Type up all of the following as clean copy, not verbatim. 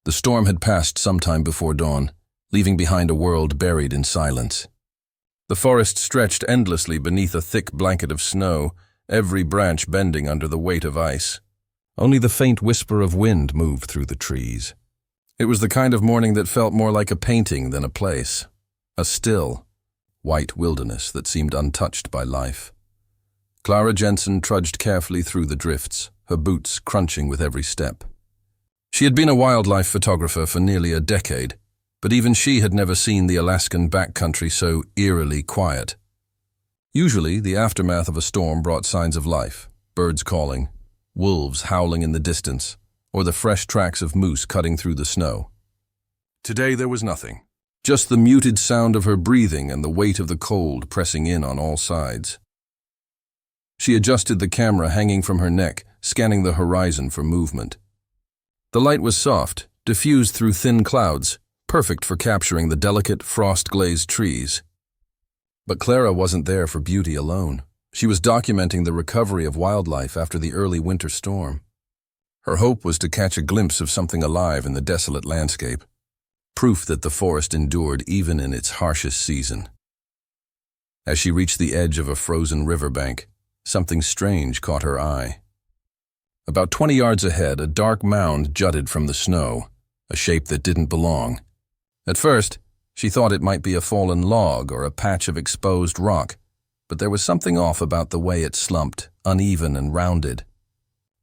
The storm had passed some time before dawn, leaving behind a world buried in silence. The forest stretched endlessly beneath a thick blanket of snow, every branch bending under the weight of ice. Only the faint whisper of wind moved through the trees. It was the kind of morning that felt more like a painting than a place, a still, white wilderness that seemed untouched by life. Clara Jensen trudged carefully through the drifts, her boots crunching with every step. She had been a wildlife photographer for nearly a decade, but even she had never seen the Alaskan backcountry so eerily quiet. Usually, the aftermath of a storm brought signs of life, birds calling, wolves howling in the distance, or the fresh tracks of moose cutting through the snow. Today there was nothing, just the muted sound of her breathing and the weight of the cold pressing in on all sides. She adjusted the camera hanging from her neck, scanning the horizon for movement. The light was soft, diffused through thin clouds, perfect for capturing the delicate, frost-glazed trees. But Clara wasn't there for beauty alone. She was documenting the recovery of wildlife after the early winter storm. Her hope was to catch a glimpse of something alive in the desolate landscape, proof that the forest endured even in its harshest season. As she reached the edge of a frozen riverbank, something strange caught her eye. About 20 yards ahead, a dark mound jutted from the snow, a shape that didn't belong. At first, she thought it might be a fallen log or a patch of exposed rock, but there was something off about the way it slumped, uneven and rounded.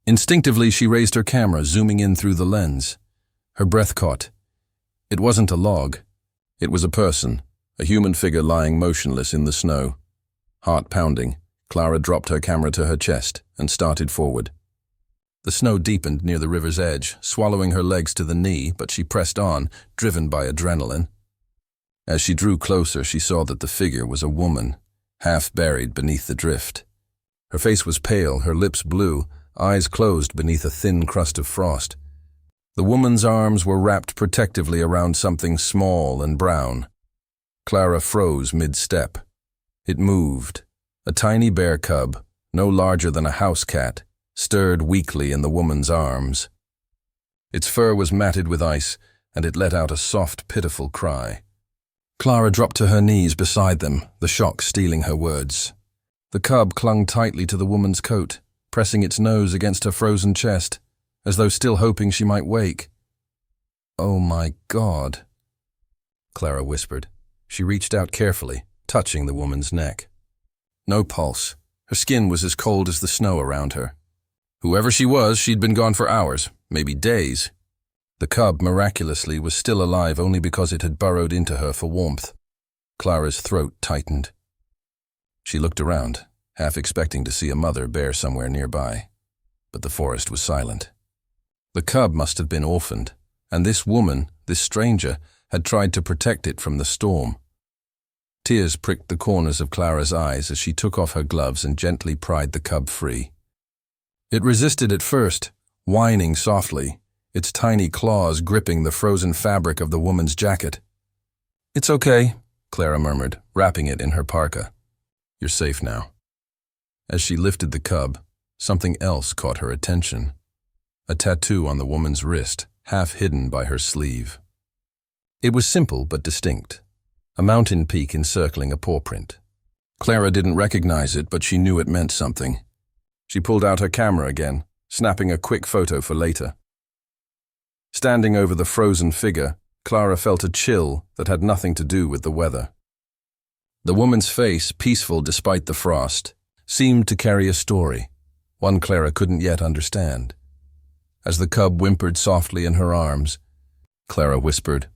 Instinctively, she raised her camera, zooming in through the lens. Her breath caught. It wasn't a log. It was a person, a human figure lying motionless in the snow. Heart pounding, Clara dropped her camera to her chest and started forward. The snow deepened near the river's edge, swallowing her legs to the knee, but she pressed on, driven by adrenaline. As she drew closer, she saw that the figure was a woman, half buried beneath the drift. Her face was pale, her lips blue, eyes closed beneath a thin crust of frost. The woman's arms were wrapped protectively around something small and brown. Clara froze mid-step. It moved. A tiny bear cub, no larger than a house cat, stirred weakly in the woman's arms. Its fur was matted with ice, and it let out a soft, pitiful cry. Clara dropped to her knees beside them, the shock stealing her words. The cub clung tightly to the woman's coat, pressing its nose against her frozen chest, as though still hoping she might wake. "Oh my God," Clara whispered. She reached out carefully, touching the woman's neck. No pulse. Her skin was as cold as the snow around her. Whoever she was, she'd been gone for hours, maybe days. The cub, miraculously, was still alive only because it had burrowed into her for warmth. Clara's throat tightened. She looked around, half expecting to see a mother bear somewhere nearby. But the forest was silent. The cub must have been orphaned, and this woman, this stranger, had tried to protect it from the storm. Tears pricked the corners of Clara's eyes as she took off her gloves and gently pried the cub free. It resisted at first, whining softly, its tiny claws gripping the frozen fabric of the woman's jacket. "It's okay," Clara murmured, wrapping it in her parka. "You're safe now." As she lifted the cub, something else caught her attention. A tattoo on the woman's wrist, half hidden by her sleeve. It was simple but distinct, a mountain peak encircling a paw print. Clara didn't recognize it, but she knew it meant something. She pulled out her camera again, snapping a quick photo for later. Standing over the frozen figure, Clara felt a chill that had nothing to do with the weather. The woman's face, peaceful despite the frost, seemed to carry a story, one Clara couldn't yet understand. As the cub whimpered softly in her arms, Clara whispered,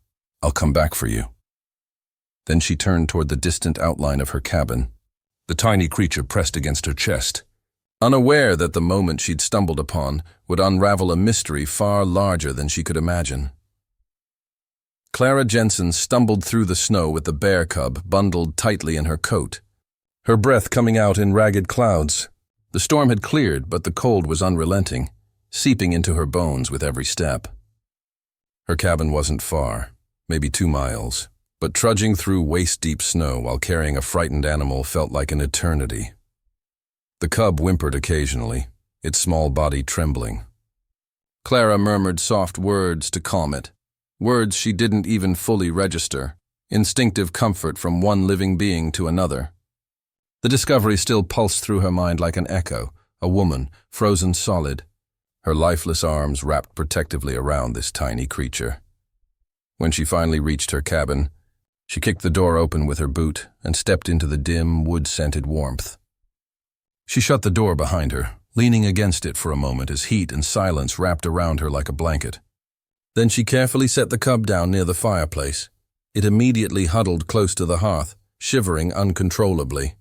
"I'll come back for you." Then she turned toward the distant outline of her cabin. The tiny creature pressed against her chest, unaware that the moment she'd stumbled upon would unravel a mystery far larger than she could imagine. Clara Jensen stumbled through the snow with the bear cub bundled tightly in her coat, her breath coming out in ragged clouds. The storm had cleared, but the cold was unrelenting, seeping into her bones with every step. Her cabin wasn't far, maybe 2 miles, but trudging through waist-deep snow while carrying a frightened animal felt like an eternity. The cub whimpered occasionally, its small body trembling. Clara murmured soft words to calm it, words she didn't even fully register, instinctive comfort from one living being to another. The discovery still pulsed through her mind like an echo, a woman, frozen solid, her lifeless arms wrapped protectively around this tiny creature. When she finally reached her cabin, she kicked the door open with her boot and stepped into the dim, wood-scented warmth. She shut the door behind her, leaning against it for a moment as heat and silence wrapped around her like a blanket. Then she carefully set the cub down near the fireplace. It immediately huddled close to the hearth, shivering uncontrollably.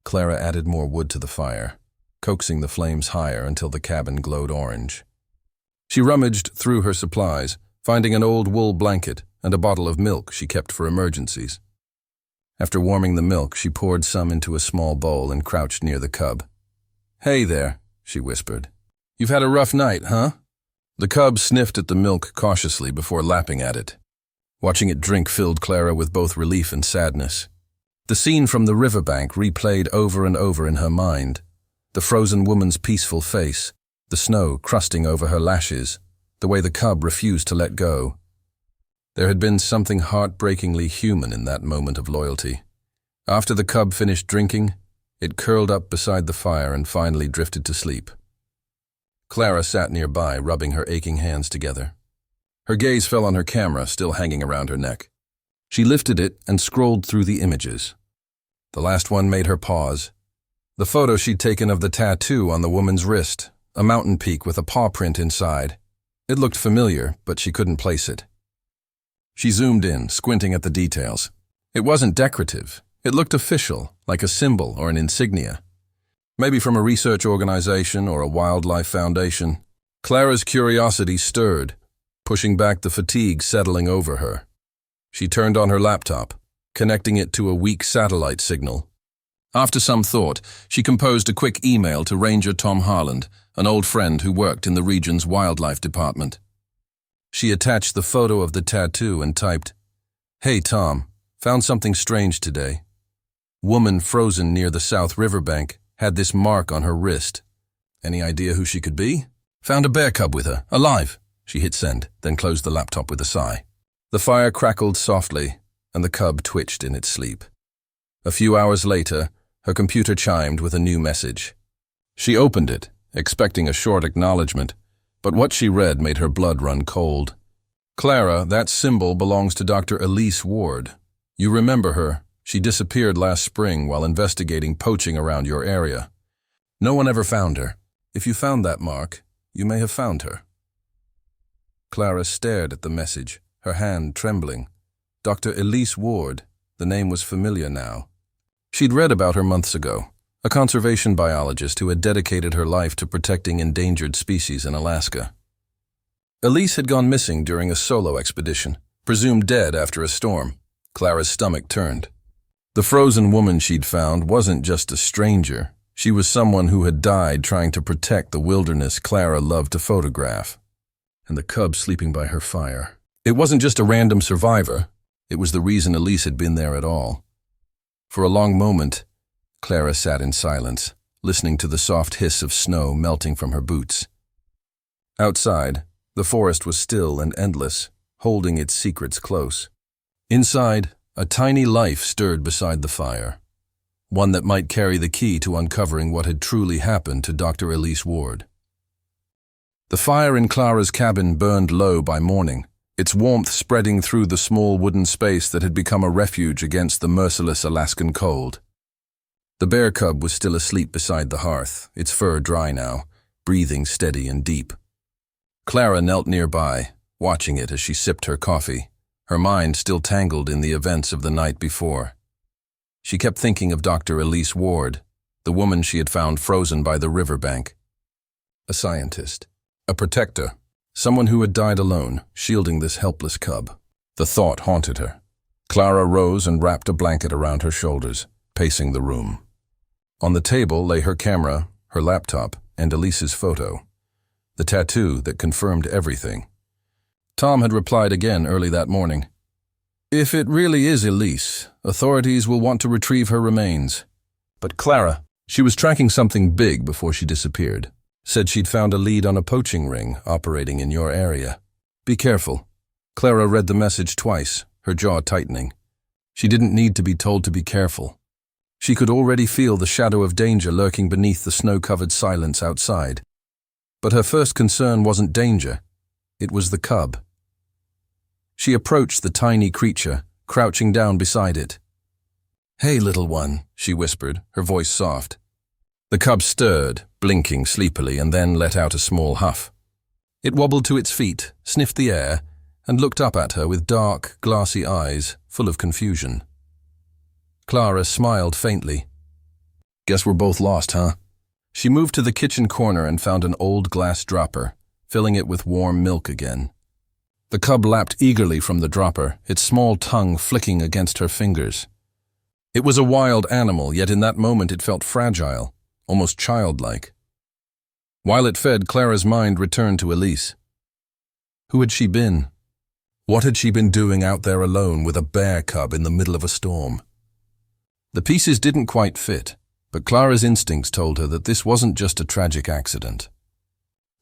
Clara added more wood to the fire, coaxing the flames higher until the cabin glowed orange. She rummaged through her supplies, finding an old wool blanket and a bottle of milk she kept for emergencies. After warming the milk, she poured some into a small bowl and crouched near the cub. "Hey there," she whispered. "You've had a rough night, huh?" The cub sniffed at the milk cautiously before lapping at it. Watching it drink filled Clara with both relief and sadness. The scene from the riverbank replayed over and over in her mind. The frozen woman's peaceful face, the snow crusting over her lashes, the way the cub refused to let go. There had been something heartbreakingly human in that moment of loyalty. After the cub finished drinking, it curled up beside the fire and finally drifted to sleep. Clara sat nearby, rubbing her aching hands together. Her gaze fell on her camera, still hanging around her neck. She lifted it and scrolled through the images. The last one made her pause. The photo she'd taken of the tattoo on the woman's wrist, a mountain peak with a paw print inside. It looked familiar, but she couldn't place it. She zoomed in, squinting at the details. It wasn't decorative. It looked official, like a symbol or an insignia. Maybe from a research organization or a wildlife foundation. Clara's curiosity stirred, pushing back the fatigue settling over her. She turned on her laptop, connecting it to a weak satellite signal. After some thought, she composed a quick email to Ranger Tom Harland, an old friend who worked in the region's wildlife department. She attached the photo of the tattoo and typed, "Hey Tom, found something strange today. Woman frozen near the South Riverbank had this mark on her wrist. Any idea who she could be? Found a bear cub with her, alive." She hit send, then closed the laptop with a sigh. The fire crackled softly, and the cub twitched in its sleep. A few hours later, her computer chimed with a new message. She opened it, expecting a short acknowledgement, but what she read made her blood run cold. "Clara, that symbol belongs to Dr. Elise Ward. You remember her. She disappeared last spring while investigating poaching around your area. No one ever found her. If you found that mark, you may have found her." Clara stared at the message, her hand trembling. Dr. Elise Ward, the name was familiar now. She'd read about her months ago, a conservation biologist who had dedicated her life to protecting endangered species in Alaska. Elise had gone missing during a solo expedition, presumed dead after a storm. Clara's stomach turned. The frozen woman she'd found wasn't just a stranger. She was someone who had died trying to protect the wilderness Clara loved to photograph. And the cub sleeping by her fire. It wasn't just a random survivor. It was the reason Elise had been there at all. For a long moment, Clara sat in silence, listening to the soft hiss of snow melting from her boots. Outside, the forest was still and endless, holding its secrets close. Inside, a tiny life stirred beside the fire, one that might carry the key to uncovering what had truly happened to Dr. Elise Ward. The fire in Clara's cabin burned low by morning, its warmth spreading through the small wooden space that had become a refuge against the merciless Alaskan cold. The bear cub was still asleep beside the hearth, its fur dry now, breathing steady and deep. Clara knelt nearby, watching it as she sipped her coffee, her mind still tangled in the events of the night before. She kept thinking of Dr. Elise Ward, the woman she had found frozen by the riverbank. A scientist, a protector, someone who had died alone, shielding this helpless cub. The thought haunted her. Clara rose and wrapped a blanket around her shoulders, pacing the room. On the table lay her camera, her laptop, and Elise's photo, the tattoo that confirmed everything. Tom had replied again early that morning. "If it really is Elise, authorities will want to retrieve her remains." But Clara, she was tracking something big before she disappeared. Said she'd found a lead on a poaching ring operating in your area. "Be careful." Clara read the message twice, her jaw tightening. She didn't need to be told to be careful. She could already feel the shadow of danger lurking beneath the snow-covered silence outside. But her first concern wasn't danger. It was the cub. She approached the tiny creature, crouching down beside it. "Hey, little one," she whispered, her voice soft. The cub stirred, blinking sleepily, and then let out a small huff. It wobbled to its feet, sniffed the air, and looked up at her with dark, glassy eyes, full of confusion. Clara smiled faintly. "Guess we're both lost, huh?" She moved to the kitchen corner and found an old glass dropper, filling it with warm milk again. The cub lapped eagerly from the dropper, its small tongue flicking against her fingers. It was a wild animal, yet in that moment it felt fragile, almost childlike. While it fed, Clara's mind returned to Elise. Who had she been? What had she been doing out there alone with a bear cub in the middle of a storm? The pieces didn't quite fit, but Clara's instincts told her that this wasn't just a tragic accident.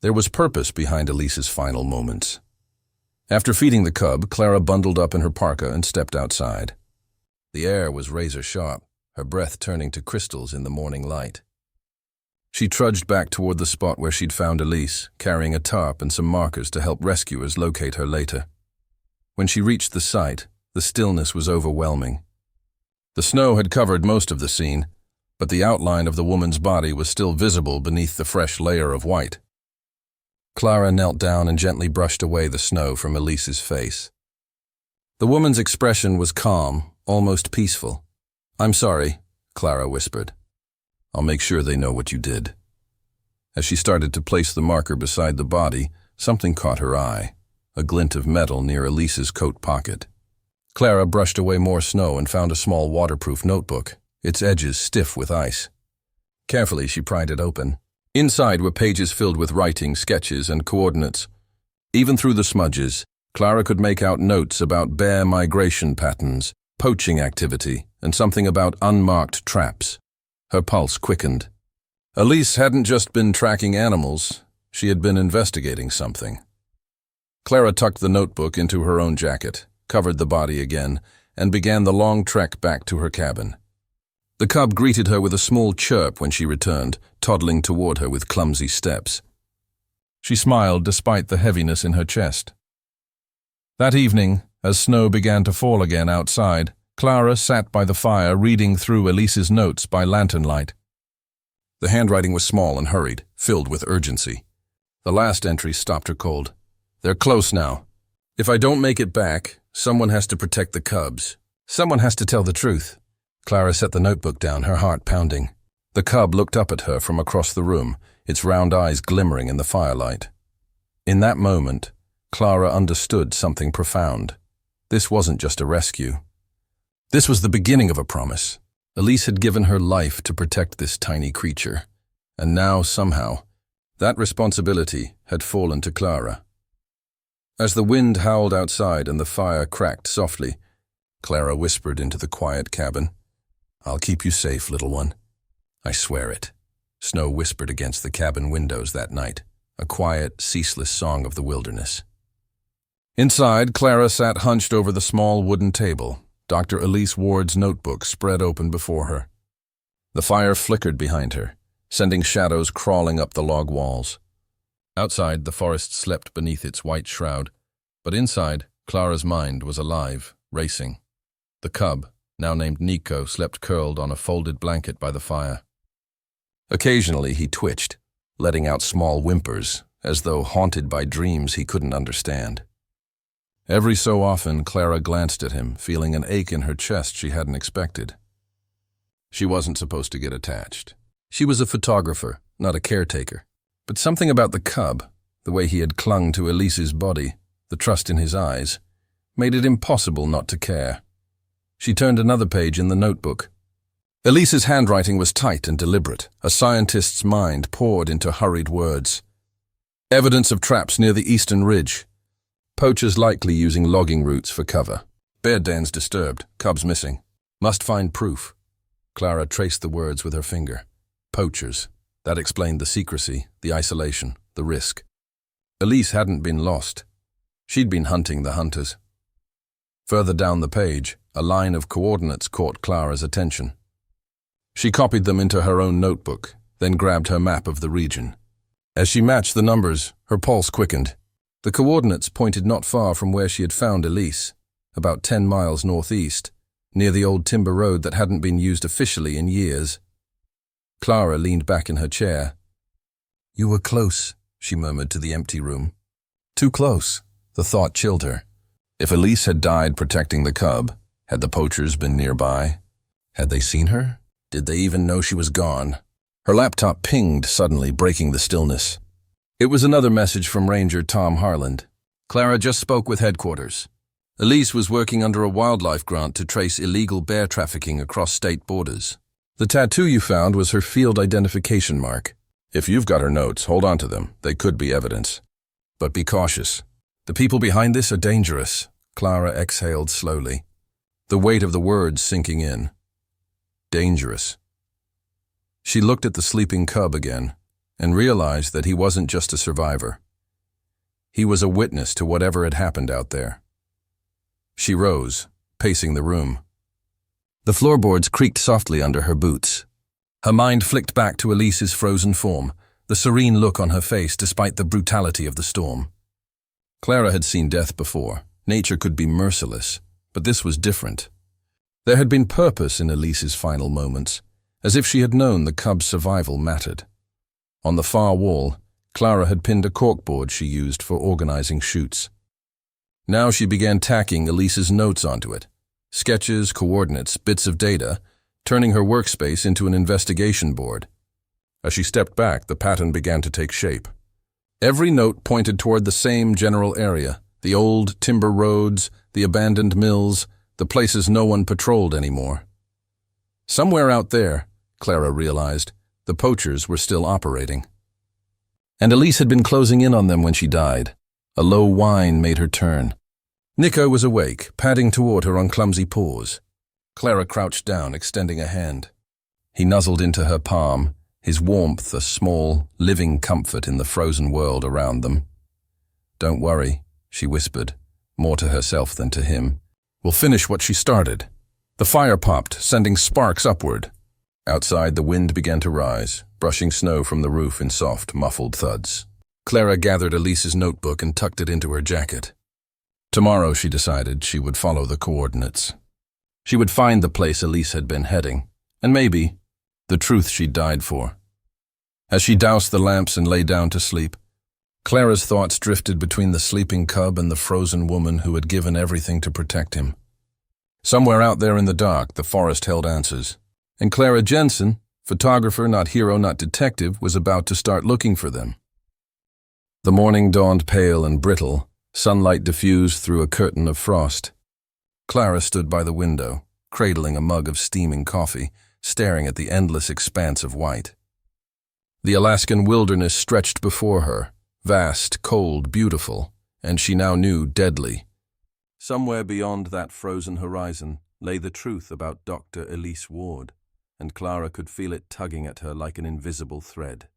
There was purpose behind Elise's final moments. After feeding the cub, Clara bundled up in her parka and stepped outside. The air was razor-sharp, her breath turning to crystals in the morning light. She trudged back toward the spot where she'd found Elise, carrying a tarp and some markers to help rescuers locate her later. When she reached the site, the stillness was overwhelming. The snow had covered most of the scene, but the outline of the woman's body was still visible beneath the fresh layer of white. Clara knelt down and gently brushed away the snow from Elise's face. The woman's expression was calm, almost peaceful. "I'm sorry," Clara whispered. "I'll make sure they know what you did." As she started to place the marker beside the body, something caught her eye, a glint of metal near Elise's coat pocket. Clara brushed away more snow and found a small waterproof notebook, its edges stiff with ice. Carefully, she pried it open. Inside were pages filled with writing, sketches, and coordinates. Even through the smudges, Clara could make out notes about bear migration patterns, poaching activity, and something about unmarked traps. Her pulse quickened. Elise hadn't just been tracking animals, she had been investigating something. Clara tucked the notebook into her own jacket, covered the body again, and began the long trek back to her cabin. The cub greeted her with a small chirp when she returned, toddling toward her with clumsy steps. She smiled despite the heaviness in her chest. That evening, as snow began to fall again outside, Clara sat by the fire reading through Elise's notes by lantern light. The handwriting was small and hurried, filled with urgency. The last entry stopped her cold. "They're close now. If I don't make it back, someone has to protect the cubs. Someone has to tell the truth." Clara set the notebook down, her heart pounding. The cub looked up at her from across the room, its round eyes glimmering in the firelight. In that moment, Clara understood something profound. This wasn't just a rescue. This was the beginning of a promise. Elise had given her life to protect this tiny creature, and now, somehow, that responsibility had fallen to Clara. As the wind howled outside and the fire cracked softly, Clara whispered into the quiet cabin, "I'll keep you safe, little one. I swear it." Snow whispered against the cabin windows that night, a quiet, ceaseless song of the wilderness. Inside, Clara sat hunched over the small wooden table, Dr. Elise Ward's notebook spread open before her. The fire flickered behind her, sending shadows crawling up the log walls. Outside, the forest slept beneath its white shroud, but inside, Clara's mind was alive, racing. The cub, now named Nico, slept curled on a folded blanket by the fire. Occasionally, he twitched, letting out small whimpers, as though haunted by dreams he couldn't understand. Every so often, Clara glanced at him, feeling an ache in her chest she hadn't expected. She wasn't supposed to get attached. She was a photographer, not a caretaker. But something about the cub, the way he had clung to Elise's body, the trust in his eyes, made it impossible not to care. She turned another page in the notebook. Elise's handwriting was tight and deliberate. A scientist's mind poured into hurried words. Evidence of traps near the eastern ridge. Poachers likely using logging routes for cover. Bear dens disturbed, cubs missing. Must find proof. Clara traced the words with her finger. Poachers. That explained the secrecy, the isolation, the risk. Elise hadn't been lost. She'd been hunting the hunters. Further down the page, a line of coordinates caught Clara's attention. She copied them into her own notebook, then grabbed her map of the region. As she matched the numbers, her pulse quickened. The coordinates pointed not far from where she had found Elise, about 10 miles northeast, near the old timber road that hadn't been used officially in years. Clara leaned back in her chair. "You were close," she murmured to the empty room. Too close. The thought chilled her. If Elise had died protecting the cub, had the poachers been nearby? Had they seen her? Did they even know she was gone? Her laptop pinged suddenly, breaking the stillness. It was another message from Ranger Tom Harland. Clara just spoke with headquarters. Elise was working under a wildlife grant to trace illegal bear trafficking across state borders. The tattoo you found was her field identification mark. If you've got her notes, hold on to them. They could be evidence. But be cautious. The people behind this are dangerous. Clara exhaled slowly, the weight of the words sinking in. Dangerous. She looked at the sleeping cub again and realized that he wasn't just a survivor. He was a witness to whatever had happened out there. She rose, pacing the room. The floorboards creaked softly under her boots. Her mind flicked back to Elise's frozen form, the serene look on her face despite the brutality of the storm. Clara had seen death before. Nature could be merciless, but this was different. There had been purpose in Elise's final moments, as if she had known the cub's survival mattered. On the far wall, Clara had pinned a corkboard she used for organizing shoots. Now she began tacking Elise's notes onto it. Sketches, coordinates, bits of data, turning her workspace into an investigation board. As she stepped back, the pattern began to take shape. Every note pointed toward the same general area, the old timber roads, the abandoned mills, the places no one patrolled anymore. Somewhere out there, Clara realized, the poachers were still operating. And Elise had been closing in on them when she died. A low whine made her turn. Nico was awake, padding toward her on clumsy paws. Clara crouched down, extending a hand. He nuzzled into her palm, his warmth a small, living comfort in the frozen world around them. "Don't worry," she whispered, more to herself than to him. "We'll finish what she started." The fire popped, sending sparks upward. Outside, the wind began to rise, brushing snow from the roof in soft, muffled thuds. Clara gathered Elise's notebook and tucked it into her jacket. Tomorrow, she decided, she would follow the coordinates. She would find the place Elise had been heading, and maybe the truth she'd died for. As she doused the lamps and lay down to sleep, Clara's thoughts drifted between the sleeping cub and the frozen woman who had given everything to protect him. Somewhere out there in the dark, the forest held answers, and Clara Jensen, photographer, not hero, not detective, was about to start looking for them. The morning dawned pale and brittle, sunlight diffused through a curtain of frost. Clara stood by the window, cradling a mug of steaming coffee, staring at the endless expanse of white. The Alaskan wilderness stretched before her, vast, cold, beautiful, and she now knew deadly. Somewhere beyond that frozen horizon lay the truth about Dr. Elise Ward, and Clara could feel it tugging at her like an invisible thread.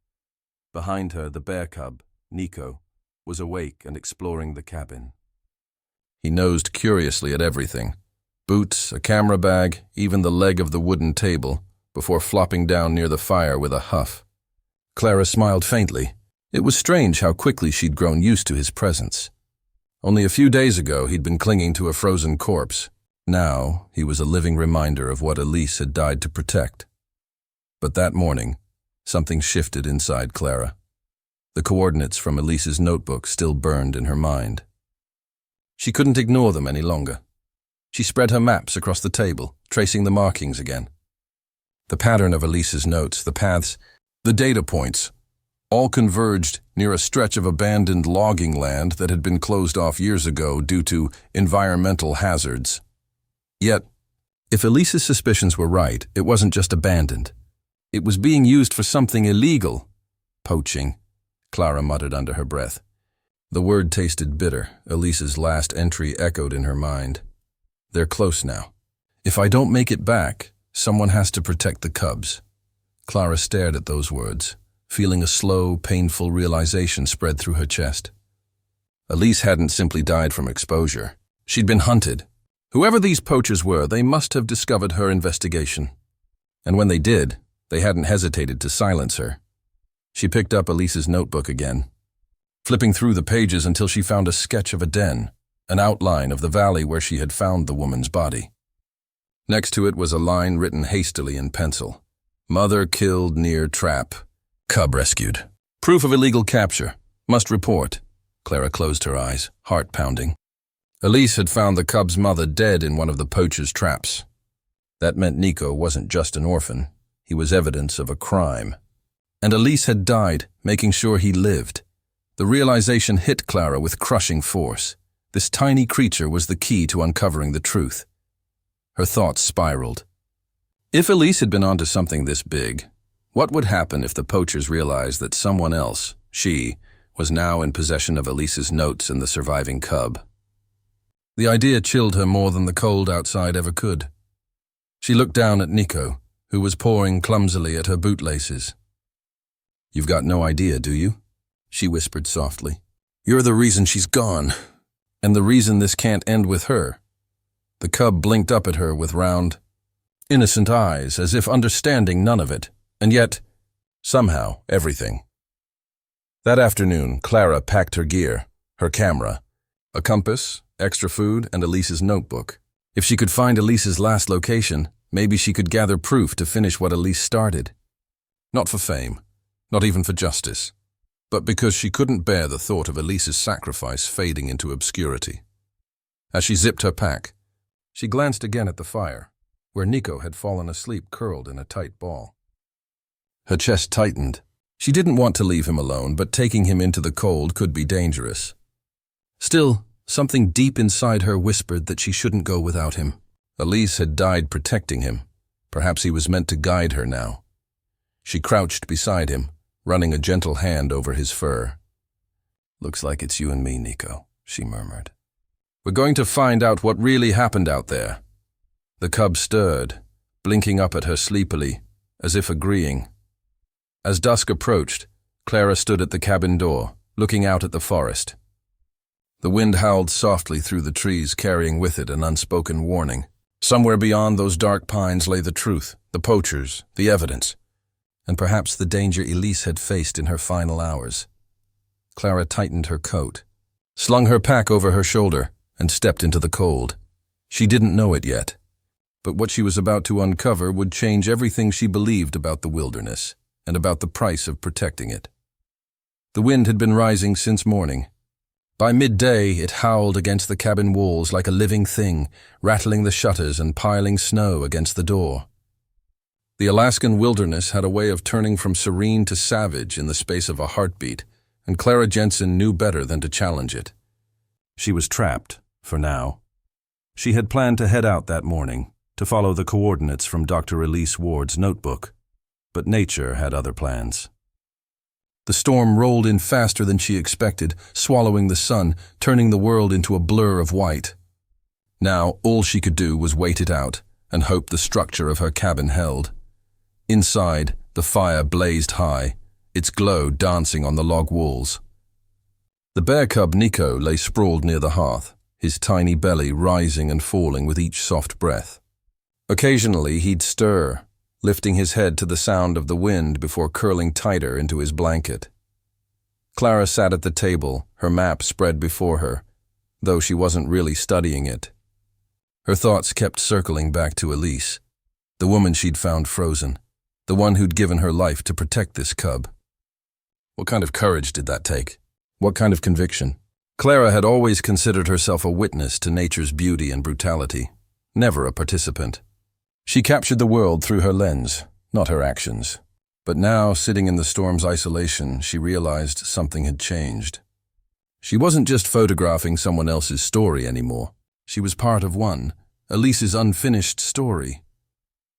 Behind her, the bear cub, Nico, was awake and exploring the cabin. He nosed curiously at everything, boots, a camera bag, even the leg of the wooden table, before flopping down near the fire with a huff. Clara smiled faintly. It was strange how quickly she'd grown used to his presence. Only a few days ago, he'd been clinging to a frozen corpse. Now, he was a living reminder of what Elise had died to protect. But that morning, something shifted inside Clara. The coordinates from Elise's notebook still burned in her mind. She couldn't ignore them any longer. She spread her maps across the table, tracing the markings again. The pattern of Elise's notes, the paths, the data points, all converged near a stretch of abandoned logging land that had been closed off years ago due to environmental hazards. Yet, if Elise's suspicions were right, it wasn't just abandoned. It was being used for something illegal. Poaching, Clara muttered under her breath. The word tasted bitter. Elise's last entry echoed in her mind. They're close now. If I don't make it back, someone has to protect the cubs. Clara stared at those words, feeling a slow, painful realization spread through her chest. Elise hadn't simply died from exposure. She'd been hunted. Whoever these poachers were, they must have discovered her investigation. And when they did, they hadn't hesitated to silence her. She picked up Elise's notebook again, flipping through the pages until she found a sketch of a den, an outline of the valley where she had found the woman's body. Next to it was a line written hastily in pencil. Mother killed near trap. Cub rescued. Proof of illegal capture. Must report. Clara closed her eyes, heart pounding. Elise had found the cub's mother dead in one of the poacher's traps. That meant Nico wasn't just an orphan. He was evidence of a crime. And Elise had died, making sure he lived. The realization hit Clara with crushing force. This tiny creature was the key to uncovering the truth. Her thoughts spiraled. If Elise had been onto something this big, what would happen if the poachers realized that someone else, she, was now in possession of Elise's notes and the surviving cub? The idea chilled her more than the cold outside ever could. She looked down at Nico, who was pawing clumsily at her bootlaces. "You've got no idea, do you?" she whispered softly. "You're the reason she's gone, and the reason this can't end with her." The cub blinked up at her with round, innocent eyes, as if understanding none of it, and yet, somehow, everything. That afternoon, Clara packed her gear, her camera, a compass, extra food, and Elise's notebook. If she could find Elise's last location, maybe she could gather proof to finish what Elise started. Not for fame, not even for justice, but because she couldn't bear the thought of Elise's sacrifice fading into obscurity. As she zipped her pack, she glanced again at the fire, where Nico had fallen asleep curled in a tight ball. Her chest tightened. She didn't want to leave him alone, but taking him into the cold could be dangerous. Still, something deep inside her whispered that she shouldn't go without him. Elise had died protecting him. Perhaps he was meant to guide her now. She crouched beside him, running a gentle hand over his fur. "Looks like it's you and me, Nico," she murmured. "We're going to find out what really happened out there." The cub stirred, blinking up at her sleepily, as if agreeing. As dusk approached, Clara stood at the cabin door, looking out at the forest. The wind howled softly through the trees, carrying with it an unspoken warning. Somewhere beyond those dark pines lay the truth, the poachers, the evidence, and perhaps the danger Elise had faced in her final hours. Clara tightened her coat, slung her pack over her shoulder, and stepped into the cold. She didn't know it yet, but what she was about to uncover would change everything she believed about the wilderness and about the price of protecting it. The wind had been rising since morning. By midday, it howled against the cabin walls like a living thing, rattling the shutters and piling snow against the door. The Alaskan wilderness had a way of turning from serene to savage in the space of a heartbeat, and Clara Jensen knew better than to challenge it. She was trapped, for now. She had planned to head out that morning, to follow the coordinates from Dr. Elise Ward's notebook, but nature had other plans. The storm rolled in faster than she expected, swallowing the sun, turning the world into a blur of white. Now, all she could do was wait it out and hope the structure of her cabin held. Inside, the fire blazed high, its glow dancing on the log walls. The bear cub Nico lay sprawled near the hearth, his tiny belly rising and falling with each soft breath. Occasionally, he'd stir, lifting his head to the sound of the wind before curling tighter into his blanket. Clara sat at the table, her map spread before her, though she wasn't really studying it. Her thoughts kept circling back to Elise, the woman she'd found frozen, the one who'd given her life to protect this cub. What kind of courage did that take? What kind of conviction? Clara had always considered herself a witness to nature's beauty and brutality, never a participant. She captured the world through her lens, not her actions. But now, sitting in the storm's isolation, she realized something had changed. She wasn't just photographing someone else's story anymore. She was part of one, Elise's unfinished story.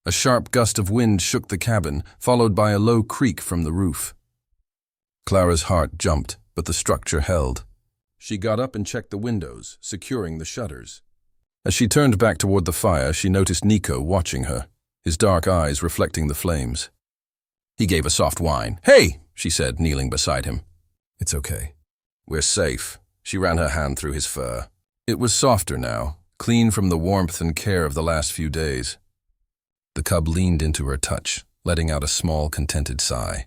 A sharp gust of wind shook the cabin, followed by a low creak from the roof. Clara's heart jumped, but the structure held. She got up and checked the windows, securing the shutters. As she turned back toward the fire, she noticed Nico watching her, his dark eyes reflecting the flames. He gave a soft whine. "Hey!" she said, kneeling beside him. "It's okay. We're safe," She ran her hand through his fur. It was softer now, clean from the warmth and care of the last few days. The cub leaned into her touch, letting out a small, contented sigh.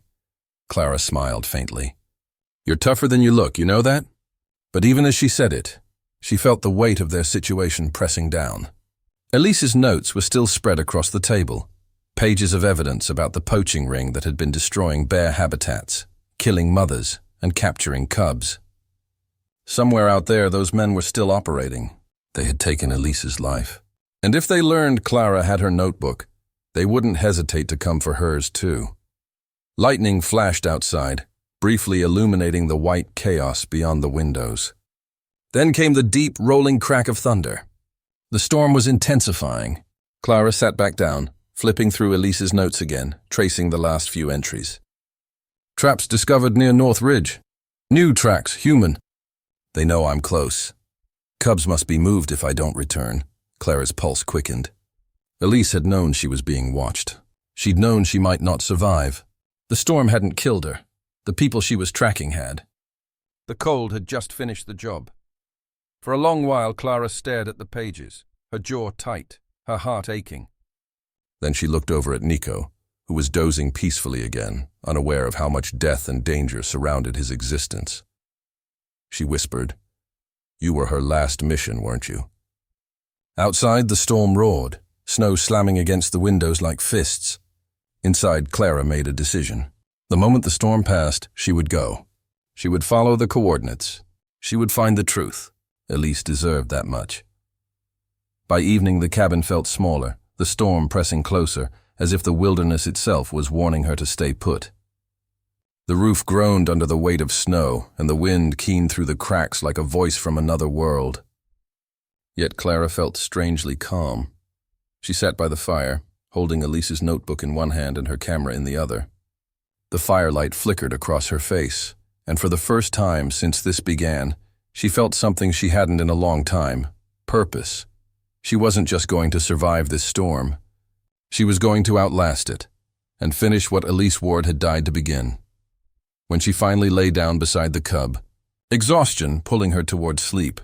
Clara smiled faintly. "You're tougher than you look, you know that?" But even as she said it, she felt the weight of their situation pressing down. Elise's notes were still spread across the table, pages of evidence about the poaching ring that had been destroying bear habitats, killing mothers, and capturing cubs. Somewhere out there, those men were still operating. They had taken Elise's life. And if they learned Clara had her notebook, they wouldn't hesitate to come for hers too. Lightning flashed outside, briefly illuminating the white chaos beyond the windows. Then came the deep, rolling crack of thunder. The storm was intensifying. Clara sat back down, flipping through Elise's notes again, tracing the last few entries. "Traps discovered near North Ridge. New tracks, human. They know I'm close. Cubs must be moved if I don't return." Clara's pulse quickened. Elise had known she was being watched. She'd known she might not survive. The storm hadn't killed her. The people she was tracking had. The cold had just finished the job. For a long while, Clara stared at the pages, her jaw tight, her heart aching. Then she looked over at Nico, who was dozing peacefully again, unaware of how much death and danger surrounded his existence. She whispered, "You were her last mission, weren't you?" Outside, the storm roared, snow slamming against the windows like fists. Inside, Clara made a decision. The moment the storm passed, she would go. She would follow the coordinates. She would find the truth. Elise deserved that much. By evening, the cabin felt smaller, the storm pressing closer, as if the wilderness itself was warning her to stay put. The roof groaned under the weight of snow, and the wind keened through the cracks like a voice from another world. Yet Clara felt strangely calm. She sat by the fire, holding Elise's notebook in one hand and her camera in the other. The firelight flickered across her face, and for the first time since this began, she felt something she hadn't in a long time: purpose. She wasn't just going to survive this storm. She was going to outlast it, and finish what Elise Ward had died to begin. When she finally lay down beside the cub, exhaustion pulling her toward sleep,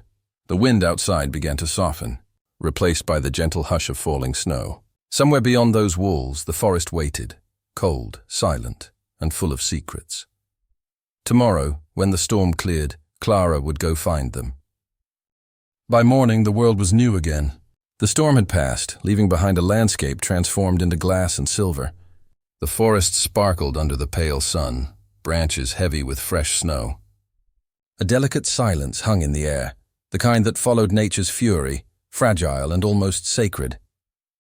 the wind outside began to soften, replaced by the gentle hush of falling snow. Somewhere beyond those walls, the forest waited, cold, silent, and full of secrets. Tomorrow, when the storm cleared, Clara would go find them. By morning, the world was new again. The storm had passed, leaving behind a landscape transformed into glass and silver. The forest sparkled under the pale sun, branches heavy with fresh snow. A delicate silence hung in the air, the kind that followed nature's fury, fragile and almost sacred.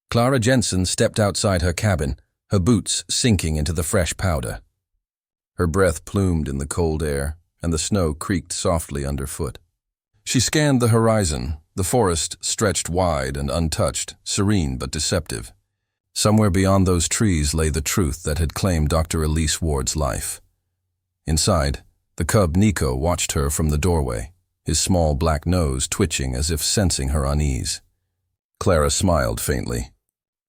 Clara Jensen stepped outside her cabin, her boots sinking into the fresh powder. Her breath plumed in the cold air, and the snow creaked softly underfoot. She scanned the horizon. The forest stretched wide and untouched, serene but deceptive. Somewhere beyond those trees lay the truth that had claimed Dr. Elise Ward's life. Inside, the cub Nico watched her from the doorway, his small black nose twitching as if sensing her unease. Clara smiled faintly.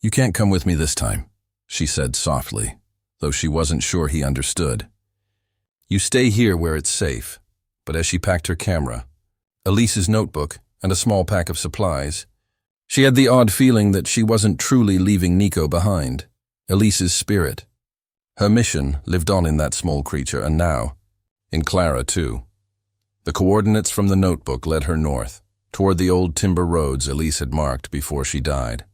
"You can't come with me this time," she said softly, though she wasn't sure he understood. "You stay here where it's safe." But as she packed her camera, Elise's notebook, and a small pack of supplies, she had the odd feeling that she wasn't truly leaving Nico behind, Elise's spirit. Her mission lived on in that small creature, and now, in Clara too. The coordinates from the notebook led her north, toward the old timber roads Elise had marked before she died.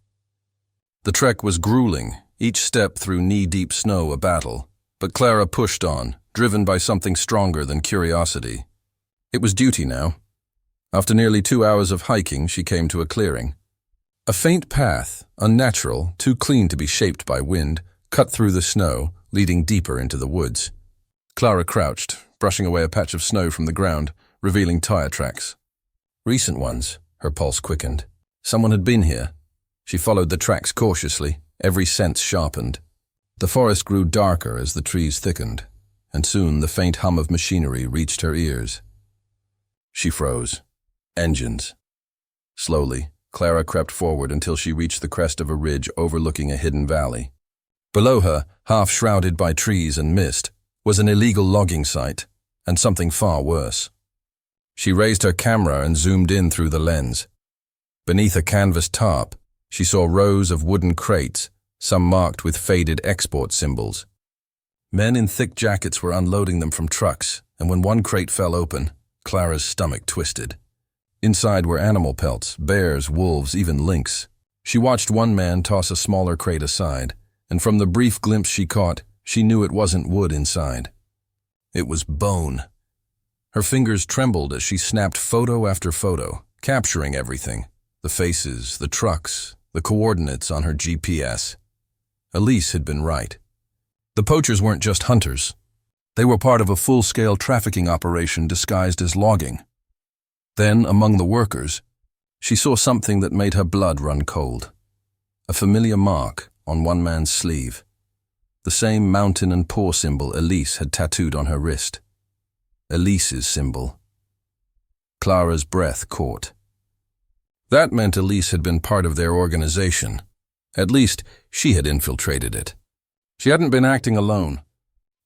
The trek was grueling, each step through knee-deep snow a battle, but Clara pushed on, driven by something stronger than curiosity. It was duty now. After nearly 2 hours of hiking, she came to a clearing. A faint path, unnatural, too clean to be shaped by wind, cut through the snow, leading deeper into the woods. Clara crouched, brushing away a patch of snow from the ground, revealing tire tracks. Recent ones, her pulse quickened. Someone had been here. She followed the tracks cautiously, every sense sharpened. The forest grew darker as the trees thickened, and soon the faint hum of machinery reached her ears. She froze. Engines. Slowly, Clara crept forward until she reached the crest of a ridge overlooking a hidden valley. Below her, half shrouded by trees and mist, was an illegal logging site, and something far worse. She raised her camera and zoomed in through the lens. Beneath a canvas tarp, she saw rows of wooden crates, some marked with faded export symbols. Men in thick jackets were unloading them from trucks, and when one crate fell open, Clara's stomach twisted. Inside were animal pelts, bears, wolves, even lynx. She watched one man toss a smaller crate aside, and from the brief glimpse she caught, she knew it wasn't wood inside. It was bone. Her fingers trembled as she snapped photo after photo, capturing everything: the faces, the trucks, the coordinates on her GPS. Elise had been right. The poachers weren't just hunters. They were part of a full-scale trafficking operation disguised as logging. Then, among the workers, she saw something that made her blood run cold. A familiar mark on one man's sleeve. The same mountain and paw symbol Elise had tattooed on her wrist. Elise's symbol. Clara's breath caught. That meant Elise had been part of their organization. At least, she had infiltrated it. She hadn't been acting alone.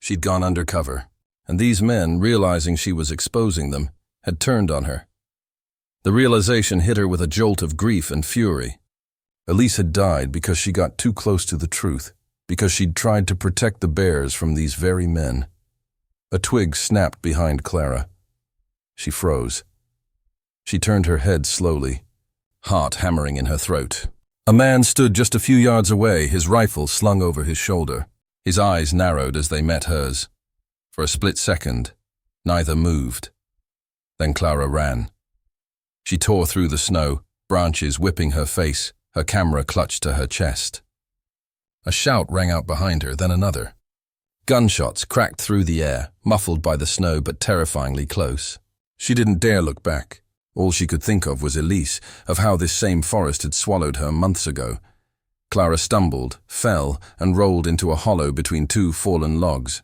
She'd gone undercover, and these men, realizing she was exposing them, had turned on her. The realization hit her with a jolt of grief and fury. Elise had died because she got too close to the truth, because she'd tried to protect the bears from these very men. A twig snapped behind Clara. She froze. She turned her head slowly, heart hammering in her throat. A man stood just a few yards away, his rifle slung over his shoulder. His eyes narrowed as they met hers. For a split second, neither moved. Then Clara ran. She tore through the snow, branches whipping her face, her camera clutched to her chest. A shout rang out behind her, then another. Gunshots cracked through the air, muffled by the snow but terrifyingly close. She didn't dare look back. All she could think of was Elise, of how this same forest had swallowed her months ago. Clara stumbled, fell, and rolled into a hollow between two fallen logs.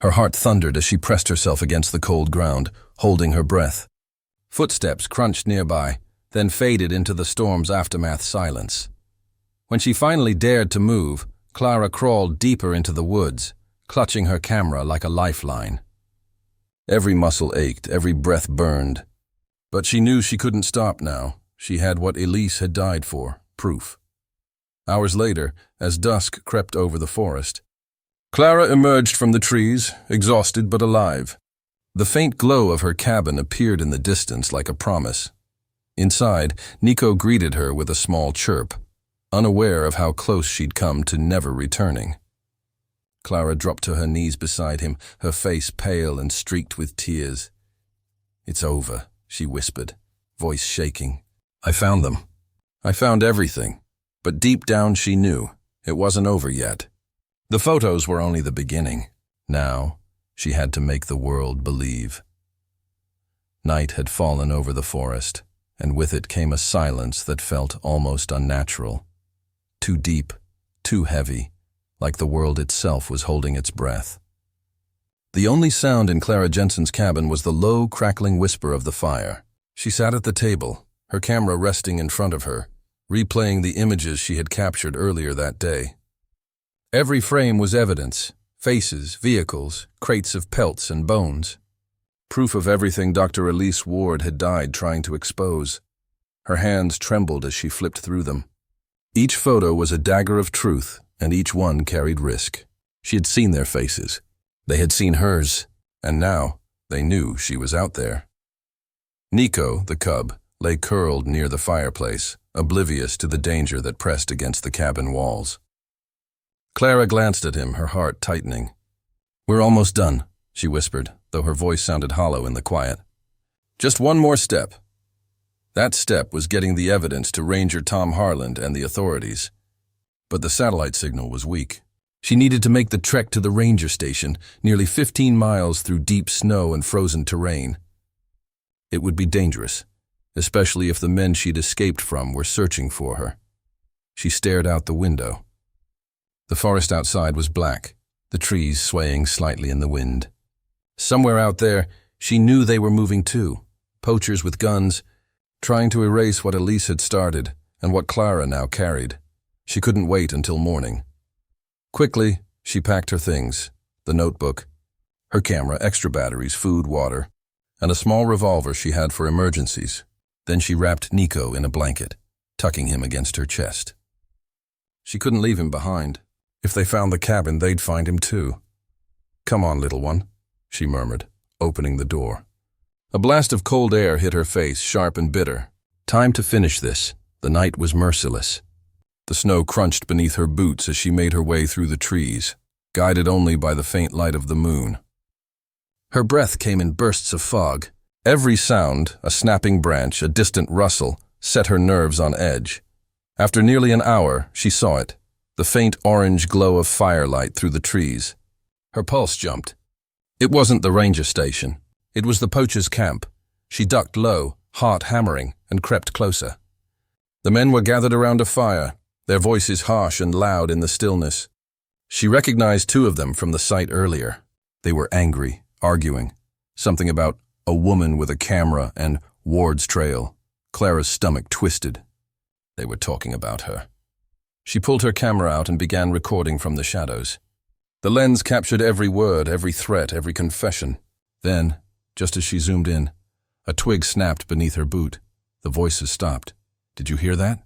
Her heart thundered as she pressed herself against the cold ground, holding her breath. Footsteps crunched nearby, then faded into the storm's aftermath silence. When she finally dared to move, Clara crawled deeper into the woods, clutching her camera like a lifeline. Every muscle ached, every breath burned. But she knew she couldn't stop now. She had what Elise had died for, proof. Hours later, as dusk crept over the forest, Clara emerged from the trees, exhausted but alive. The faint glow of her cabin appeared in the distance like a promise. Inside, Nico greeted her with a small chirp, unaware of how close she'd come to never returning. Clara dropped to her knees beside him, her face pale and streaked with tears. "It's over," she whispered, voice shaking. "I found them. I found everything." But deep down she knew it wasn't over yet. The photos were only the beginning. Now, she had to make the world believe. Night had fallen over the forest, and with it came a silence that felt almost unnatural. Too deep, too heavy, like the world itself was holding its breath. The only sound in Clara Jensen's cabin was the low, crackling whisper of the fire. She sat at the table, her camera resting in front of her, replaying the images she had captured earlier that day. Every frame was evidence: faces, vehicles, crates of pelts and bones. Proof of everything Dr. Elise Ward had died trying to expose. Her hands trembled as she flipped through them. Each photo was a dagger of truth, and each one carried risk. She had seen their faces. They had seen hers, and now they knew she was out there. Nico, the cub, lay curled near the fireplace, oblivious to the danger that pressed against the cabin walls. Clara glanced at him, her heart tightening. "We're almost done," she whispered, though her voice sounded hollow in the quiet. "Just one more step." That step was getting the evidence to Ranger Tom Harland and the authorities. But the satellite signal was weak. She needed to make the trek to the ranger station, nearly 15 miles through deep snow and frozen terrain. It would be dangerous, especially if the men she'd escaped from were searching for her. She stared out the window. The forest outside was black, the trees swaying slightly in the wind. Somewhere out there, she knew they were moving too, poachers with guns, trying to erase what Elise had started and what Clara now carried. She couldn't wait until morning. Quickly, she packed her things, the notebook, her camera, extra batteries, food, water, and a small revolver she had for emergencies. Then she wrapped Nico in a blanket, tucking him against her chest. She couldn't leave him behind. If they found the cabin, they'd find him too. "Come on, little one," she murmured, opening the door. A blast of cold air hit her face, sharp and bitter. Time to finish this. The night was merciless. The snow crunched beneath her boots as she made her way through the trees, guided only by the faint light of the moon. Her breath came in bursts of fog. Every sound, a snapping branch, a distant rustle, set her nerves on edge. After nearly an hour, she saw it, the faint orange glow of firelight through the trees. Her pulse jumped. It wasn't the ranger station. It was the poachers' camp. She ducked low, heart hammering, and crept closer. The men were gathered around a fire, their voices harsh and loud in the stillness. She recognized two of them from the sight earlier. They were angry, arguing. Something about a woman with a camera and Ward's trail. Clara's stomach twisted. They were talking about her. She pulled her camera out and began recording from the shadows. The lens captured every word, every threat, every confession. Then, just as she zoomed in, a twig snapped beneath her boot. The voices stopped. "Did you hear that?"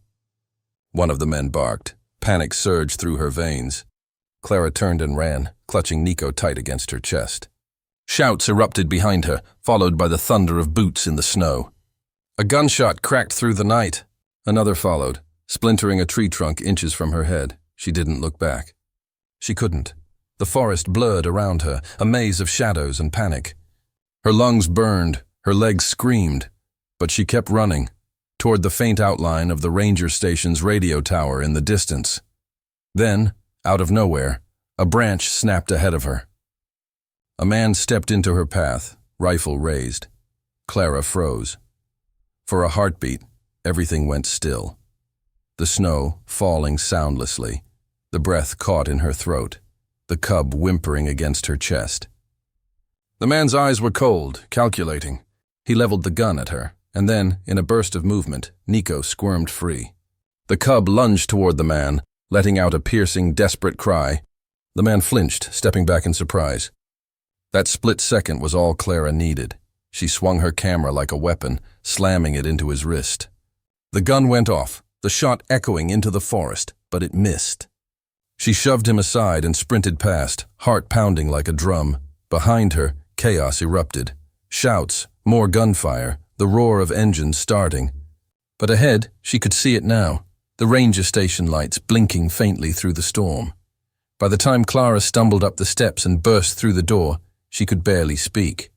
One of the men barked. Panic surged through her veins. Clara turned and ran, clutching Nico tight against her chest. Shouts erupted behind her, followed by the thunder of boots in the snow. A gunshot cracked through the night. Another followed, splintering a tree trunk inches from her head. She didn't look back. She couldn't. The forest blurred around her, a maze of shadows and panic. Her lungs burned, her legs screamed, but she kept running, toward the faint outline of the ranger station's radio tower in the distance. Then, out of nowhere, a branch snapped ahead of her. A man stepped into her path, rifle raised. Clara froze. For a heartbeat, everything went still. The snow falling soundlessly, the breath caught in her throat, the cub whimpering against her chest. The man's eyes were cold, calculating. He leveled the gun at her, and then, in a burst of movement, Nico squirmed free. The cub lunged toward the man, letting out a piercing, desperate cry. The man flinched, stepping back in surprise. That split second was all Clara needed. She swung her camera like a weapon, slamming it into his wrist. The gun went off, the shot echoing into the forest, but it missed. She shoved him aside and sprinted past, heart pounding like a drum. Behind her, chaos erupted. Shouts, more gunfire, the roar of engines starting. But ahead, she could see it now, the ranger station lights blinking faintly through the storm. By the time Clara stumbled up the steps and burst through the door, she could barely speak.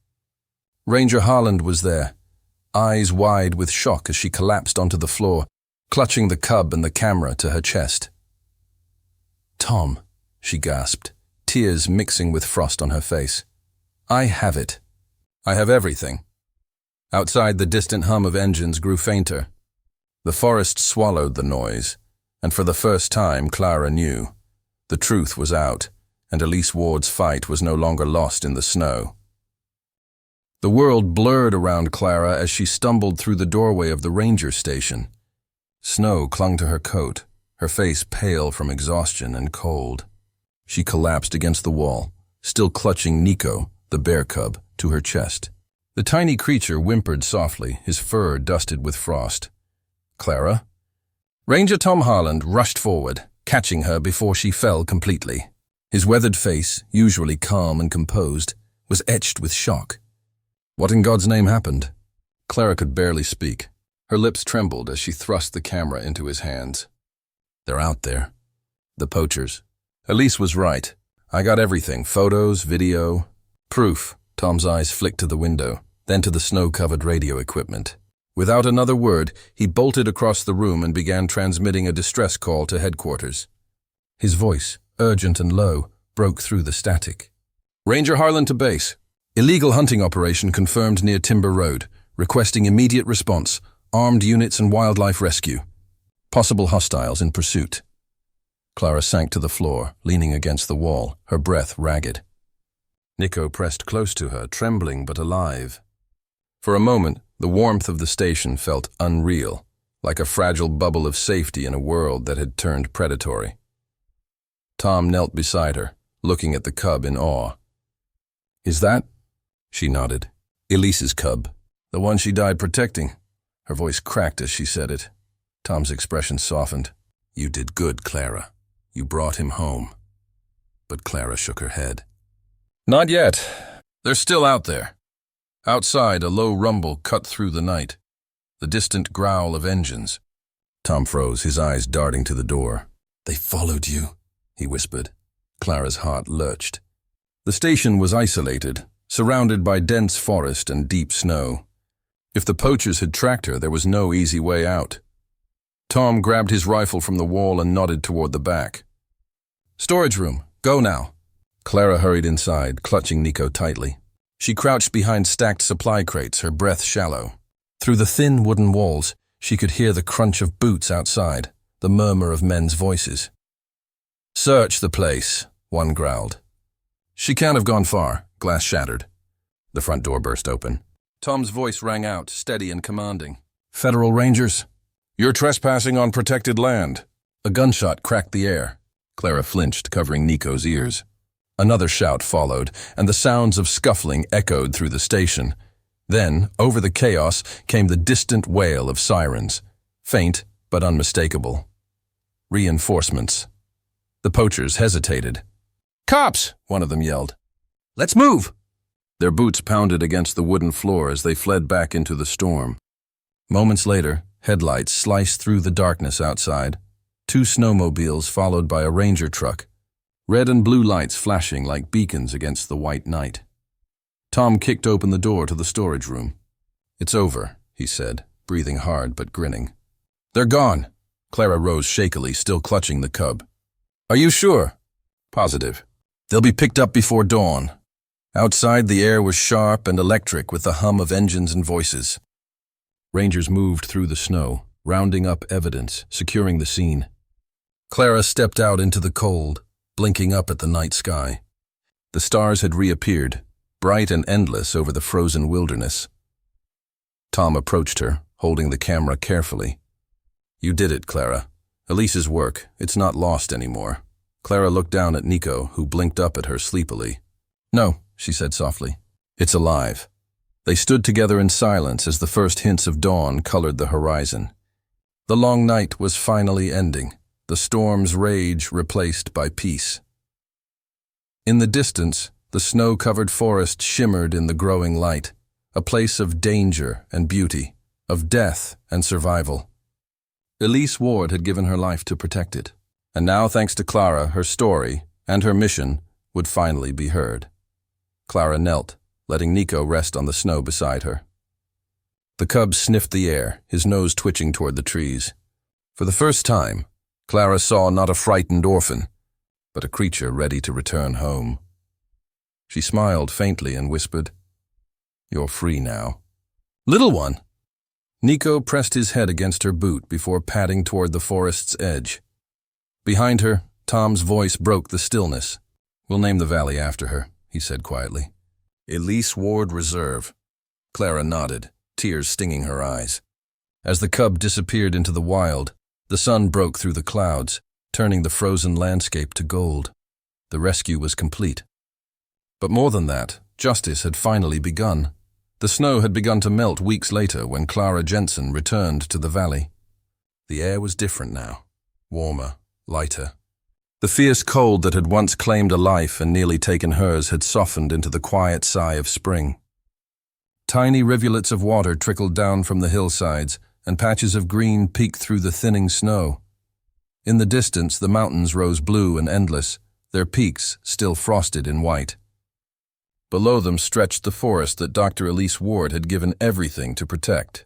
Ranger Harland was there, eyes wide with shock as she collapsed onto the floor, clutching the cub and the camera to her chest. "Tom," she gasped, tears mixing with frost on her face. "I have it. I have everything." Outside, the distant hum of engines grew fainter. The forest swallowed the noise, and for the first time Clara knew. The truth was out, and Elise Ward's fight was no longer lost in the snow. The world blurred around Clara as she stumbled through the doorway of the ranger station. Snow clung to her coat, her face pale from exhaustion and cold. She collapsed against the wall, still clutching Nico, the bear cub, to her chest. The tiny creature whimpered softly, his fur dusted with frost. "Clara?" Ranger Tom Harland rushed forward, catching her before she fell completely. His weathered face, usually calm and composed, was etched with shock. What in God's name happened? Clara could barely speak. Her lips trembled as she thrust the camera into his hands. "They're out there. The poachers." Elise was right. "I got everything, photos, video, proof." Tom's eyes flicked to the window, then to the snow-covered radio equipment. Without another word, he bolted across the room and began transmitting a distress call to headquarters. His voice, urgent and low, broke through the static. "Ranger Harlan to base. Illegal hunting operation confirmed near Timber Road, requesting immediate response, armed units and wildlife rescue. Possible hostiles in pursuit." Clara sank to the floor, leaning against the wall, her breath ragged. Nico pressed close to her, trembling but alive. For a moment, the warmth of the station felt unreal, like a fragile bubble of safety in a world that had turned predatory. Tom knelt beside her, looking at the cub in awe. "Is that?" She nodded. Elise's cub. The one she died protecting. Her voice cracked as she said it. Tom's expression softened. You did good, Clara. You brought him home. But Clara shook her head. Not yet. They're still out there. Outside, a low rumble cut through the night. The distant growl of engines. Tom froze, his eyes darting to the door. They followed you, he whispered. Clara's heart lurched. The station was isolated, surrounded by dense forest and deep snow. If the poachers had tracked her, there was no easy way out. Tom grabbed his rifle from the wall and nodded toward the back. Storage room, go now. Clara hurried inside, clutching Nico tightly. She crouched behind stacked supply crates, her breath shallow. Through the thin wooden walls, she could hear the crunch of boots outside, the murmur of men's voices. Search the place, one growled. She can't have gone far, glass shattered. The front door burst open. Tom's voice rang out, steady and commanding. Federal Rangers? You're trespassing on protected land. A gunshot cracked the air. Clara flinched, covering Nico's ears. Another shout followed, and the sounds of scuffling echoed through the station. Then, over the chaos, came the distant wail of sirens, faint but unmistakable. Reinforcements. The poachers hesitated. Cops! One of them yelled. Let's move! Their boots pounded against the wooden floor as they fled back into the storm. Moments later, headlights sliced through the darkness outside. 2 snowmobiles followed by a ranger truck, red and blue lights flashing like beacons against the white night. Tom kicked open the door to the storage room. It's over, he said, breathing hard but grinning. They're gone. Clara rose shakily, still clutching the cub. Are you sure? Positive. They'll be picked up before dawn. Outside, the air was sharp and electric with the hum of engines and voices. Rangers moved through the snow, rounding up evidence, securing the scene. Clara stepped out into the cold, blinking up at the night sky. The stars had reappeared, bright and endless over the frozen wilderness. Tom approached her, holding the camera carefully. You did it, Clara. Elise's work. It's not lost anymore. Clara looked down at Nico, who blinked up at her sleepily. No, she said softly. It's alive. They stood together in silence as the first hints of dawn colored the horizon. The long night was finally ending, the storm's rage replaced by peace. In the distance, the snow-covered forest shimmered in the growing light, a place of danger and beauty, of death and survival. Elise Ward had given her life to protect it, and now, thanks to Clara, her story and her mission would finally be heard. Clara knelt, letting Nico rest on the snow beside her. The cub sniffed the air, his nose twitching toward the trees. For the first time, Clara saw not a frightened orphan, but a creature ready to return home. She smiled faintly and whispered, You're free now. Little one! Nico pressed his head against her boot before padding toward the forest's edge. Behind her, Tom's voice broke the stillness. We'll name the valley after her, he said quietly. Elise Ward Reserve. Clara nodded, tears stinging her eyes. As the cub disappeared into the wild, the sun broke through the clouds, turning the frozen landscape to gold. The rescue was complete. But more than that, justice had finally begun. The snow had begun to melt weeks later when Clara Jensen returned to the valley. The air was different now, warmer, lighter. The fierce cold that had once claimed a life and nearly taken hers had softened into the quiet sigh of spring. Tiny rivulets of water trickled down from the hillsides, and patches of green peeked through the thinning snow. In the distance, the mountains rose blue and endless, their peaks still frosted in white. Below them stretched the forest that Dr. Elise Ward had given everything to protect.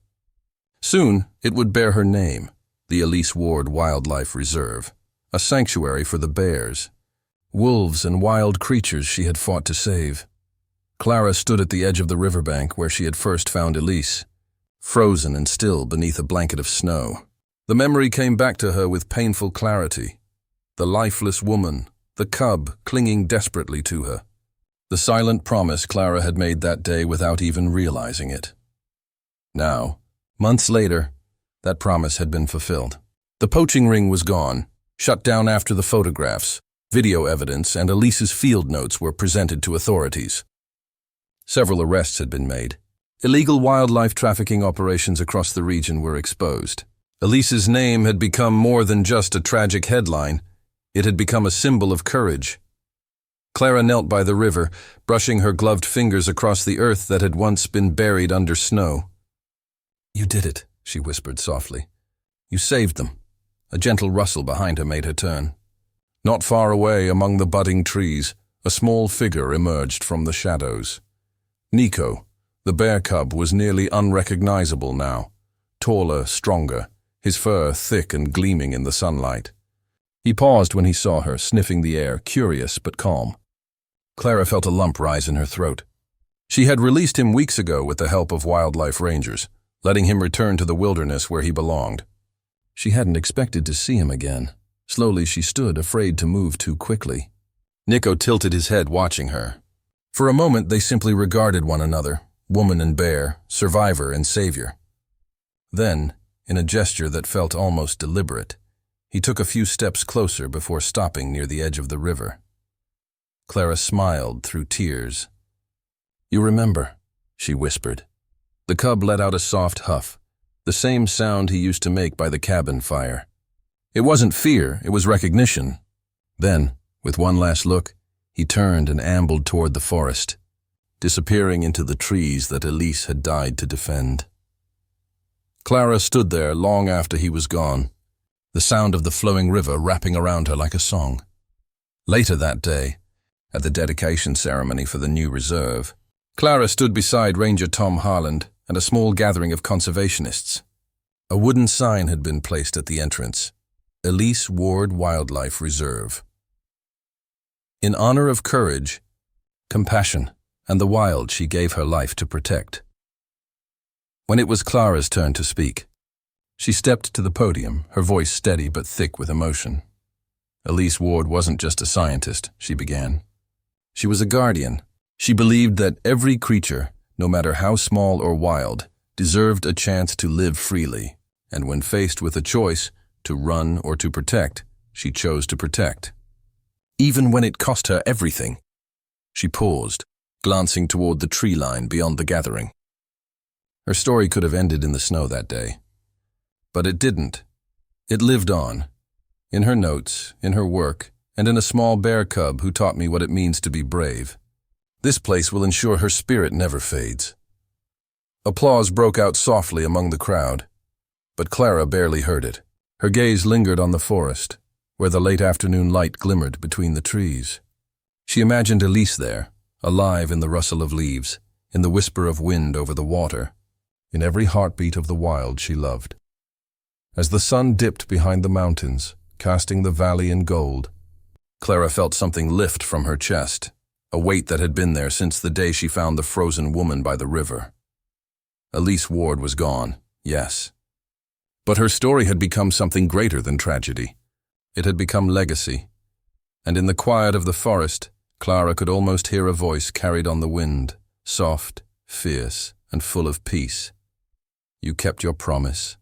Soon, it would bear her name, the Elise Ward Wildlife Reserve, a sanctuary for the bears, wolves and wild creatures she had fought to save. Clara stood at the edge of the riverbank where she had first found Elise, frozen and still beneath a blanket of snow. The memory came back to her with painful clarity. The lifeless woman, the cub clinging desperately to her. The silent promise Clara had made that day without even realizing it. Now, months later, that promise had been fulfilled. The poaching ring was gone, shut down after the photographs, video evidence, and Elise's field notes were presented to authorities. Several arrests had been made, Illegal wildlife trafficking operations across the region were exposed. Elise's name had become more than just a tragic headline. It had become a symbol of courage. Clara knelt by the river, brushing her gloved fingers across the earth that had once been buried under snow. "You did it," she whispered softly. "You saved them." A gentle rustle behind her made her turn. Not far away, among the budding trees, a small figure emerged from the shadows. Nico, the bear cub, was nearly unrecognizable now. Taller, stronger, his fur thick and gleaming in the sunlight. He paused when he saw her, sniffing the air, curious but calm. Clara felt a lump rise in her throat. She had released him weeks ago with the help of wildlife rangers, letting him return to the wilderness where he belonged. She hadn't expected to see him again. Slowly she stood, afraid to move too quickly. Nico tilted his head, watching her. For a moment they simply regarded one another, woman and bear, survivor and savior. Then, in a gesture that felt almost deliberate, he took a few steps closer before stopping near the edge of the river. Clara smiled through tears. "You remember," she whispered. The cub let out a soft huff, the same sound he used to make by the cabin fire. It wasn't fear, it was recognition. Then, with one last look, he turned and ambled toward the forest, disappearing into the trees that Elise had died to defend. Clara stood there long after he was gone, the sound of the flowing river wrapping around her like a song. Later that day, at the dedication ceremony for the new reserve, Clara stood beside Ranger Tom Harland and a small gathering of conservationists. A wooden sign had been placed at the entrance, Elise Ward Wildlife Reserve. In honor of courage, compassion, and the wild she gave her life to protect. When it was Clara's turn to speak, she stepped to the podium, her voice steady but thick with emotion. Elise Ward wasn't just a scientist, she began. She was a guardian. She believed that every creature, no matter how small or wild, deserved a chance to live freely, and when faced with a choice, to run or to protect, she chose to protect. Even when it cost her everything. She paused, glancing toward the tree line beyond the gathering. Her story could have ended in the snow that day. But it didn't. It lived on, in her notes, in her work, and in a small bear cub who taught me what it means to be brave. This place will ensure her spirit never fades. Applause broke out softly among the crowd, but Clara barely heard it. Her gaze lingered on the forest, where the late afternoon light glimmered between the trees. She imagined Elise there, alive in the rustle of leaves, in the whisper of wind over the water, in every heartbeat of the wild she loved. As the sun dipped behind the mountains, casting the valley in gold, Clara felt something lift from her chest, a weight that had been there since the day she found the frozen woman by the river. Elise Ward was gone, yes. But her story had become something greater than tragedy. It had become legacy. And in the quiet of the forest, Clara could almost hear a voice carried on the wind, soft, fierce, and full of peace. "You kept your promise.